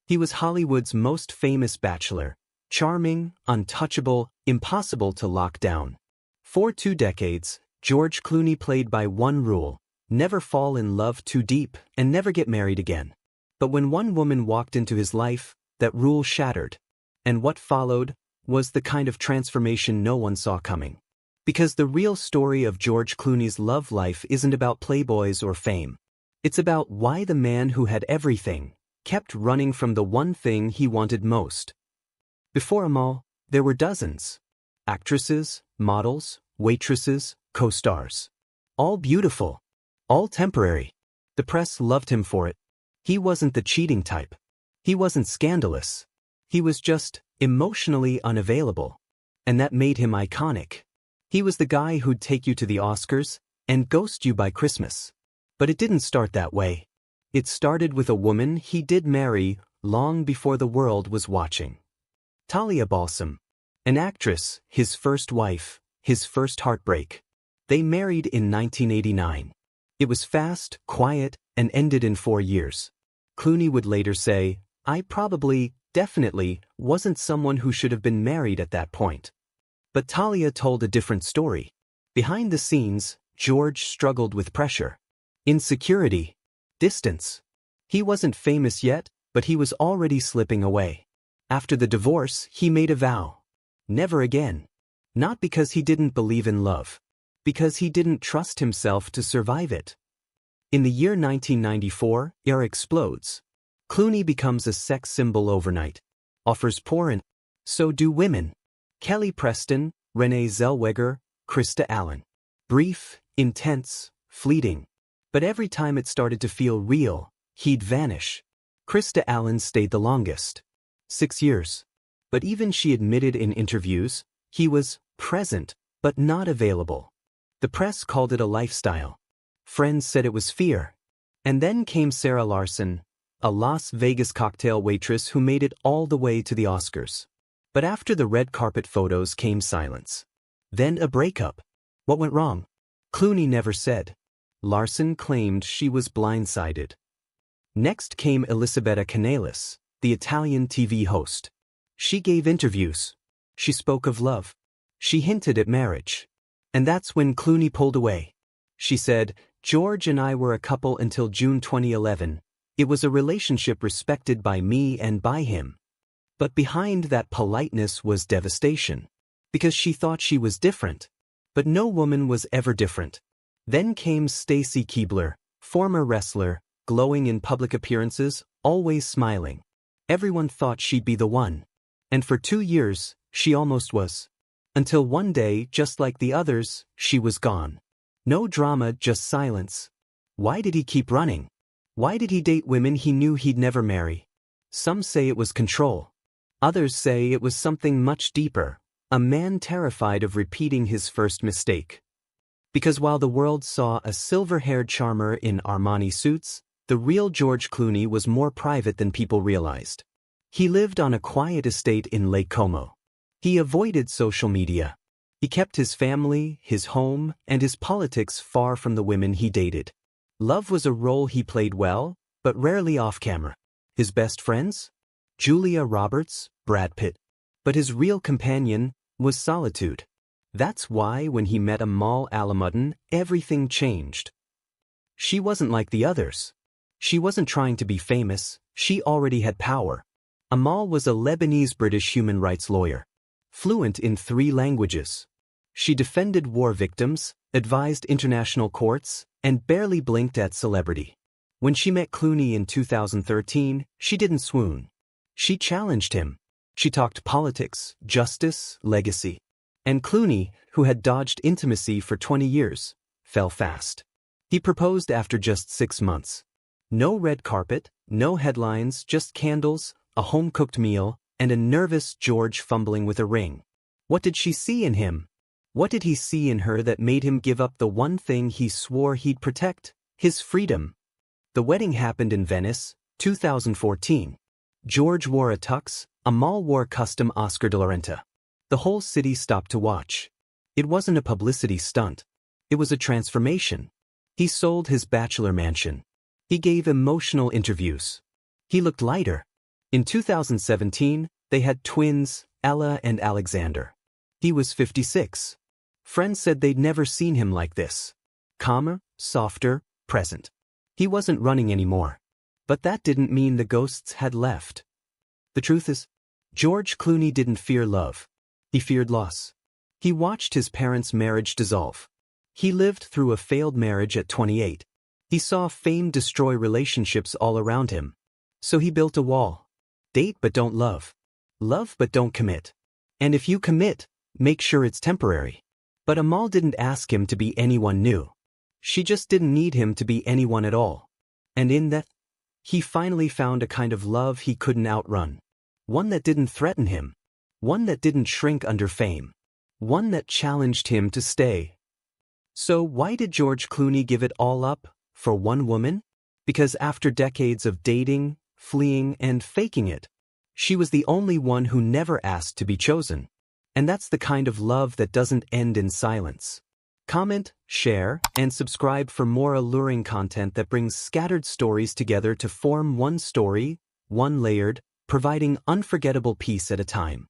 He was Hollywood's most famous bachelor, charming, untouchable, impossible to lock down. For 2 decades, George Clooney played by one rule: never fall in love too deep and never get married again. But when one woman walked into his life, that rule shattered. And what followed was the kind of transformation no one saw coming. Because the real story of George Clooney's love life isn't about playboys or fame. It's about why the man who had everything kept running from the one thing he wanted most. Before Amal, there were dozens. Actresses, models, waitresses, co-stars. All beautiful. All temporary. The press loved him for it. He wasn't the cheating type. He wasn't scandalous. He was just emotionally unavailable. And that made him iconic. He was the guy who'd take you to the Oscars and ghost you by Christmas. But it didn't start that way. It started with a woman he did marry long before the world was watching. Talia Balsam, an actress, his first wife, his first heartbreak. They married in 1989. It was fast, quiet, and ended in 4 years. Clooney would later say, "I definitely, wasn't someone who should have been married at that point." But Talia told a different story. Behind the scenes, George struggled with pressure, insecurity, distance. He wasn't famous yet, but he was already slipping away. After the divorce, he made a vow. Never again. Not because he didn't believe in love. Because he didn't trust himself to survive it. In the year 1994, air explodes. Clooney becomes a sex symbol overnight. Offers porn. So do women. Kelly Preston, Renee Zellweger, Krista Allen. Brief, intense, fleeting. But every time it started to feel real, he'd vanish. Krista Allen stayed the longest. 6 years. But even she admitted in interviews, he was present, but not available. The press called it a lifestyle. Friends said it was fear. And then came Sarah Larson, a Las Vegas cocktail waitress who made it all the way to the Oscars. But after the red carpet photos came silence. Then a breakup. What went wrong? Clooney never said. Larson claimed she was blindsided. Next came Elisabetta Canellis, the Italian TV host. She gave interviews. She spoke of love. She hinted at marriage. And that's when Clooney pulled away. She said, "George and I were a couple until June 2011. It was a relationship respected by me and by him." But behind that politeness was devastation. Because she thought she was different. But no woman was ever different. Then came Stacy Keibler, former wrestler, glowing in public appearances, always smiling. Everyone thought she'd be the one. And for 2 years, she almost was. Until one day, just like the others, she was gone. No drama, just silence. Why did he keep running? Why did he date women he knew he'd never marry? Some say it was control. Others say it was something much deeper, a man terrified of repeating his first mistake. Because while the world saw a silver-haired charmer in Armani suits, the real George Clooney was more private than people realized. He lived on a quiet estate in Lake Como. He avoided social media. He kept his family, his home, and his politics far from the women he dated. Love was a role he played well, but rarely off-camera. His best friends? Julia Roberts, Brad Pitt. But his real companion was solitude. That's why when he met Amal Alamuddin, everything changed. She wasn't like the others. She wasn't trying to be famous, she already had power. Amal was a Lebanese-British human rights lawyer. Fluent in 3 languages. She defended war victims, advised international courts, and barely blinked at celebrity. When she met Clooney in 2013, she didn't swoon. She challenged him. She talked politics, justice, legacy. And Clooney, who had dodged intimacy for 20 years, fell fast. He proposed after just 6 months. No red carpet, no headlines, just candles, a home-cooked meal, and a nervous George fumbling with a ring. What did she see in him? What did he see in her that made him give up the one thing he swore he'd protect? His freedom. The wedding happened in Venice, 2014. George wore a tux, Amal wore custom Oscar de la Renta. The whole city stopped to watch. It wasn't a publicity stunt. It was a transformation. He sold his bachelor mansion. He gave emotional interviews. He looked lighter. In 2017, they had twins, Ella and Alexander. He was 56. Friends said they'd never seen him like this. Calmer, softer, present. He wasn't running anymore. But that didn't mean the ghosts had left. The truth is, George Clooney didn't fear love. He feared loss. He watched his parents' marriage dissolve. He lived through a failed marriage at 28. He saw fame destroy relationships all around him. So he built a wall. Date but don't love. Love but don't commit. And if you commit, make sure it's temporary. But Amal didn't ask him to be anyone new. She just didn't need him to be anyone at all. And in that, he finally found a kind of love he couldn't outrun. One that didn't threaten him. One that didn't shrink under fame. One that challenged him to stay. So why did George Clooney give it all up for one woman? Because after decades of dating, fleeing, and faking it, she was the only one who never asked to be chosen. And that's the kind of love that doesn't end in silence. Comment, share, and subscribe for more alluring content that brings scattered stories together to form one story, one layered, providing unforgettable piece at a time.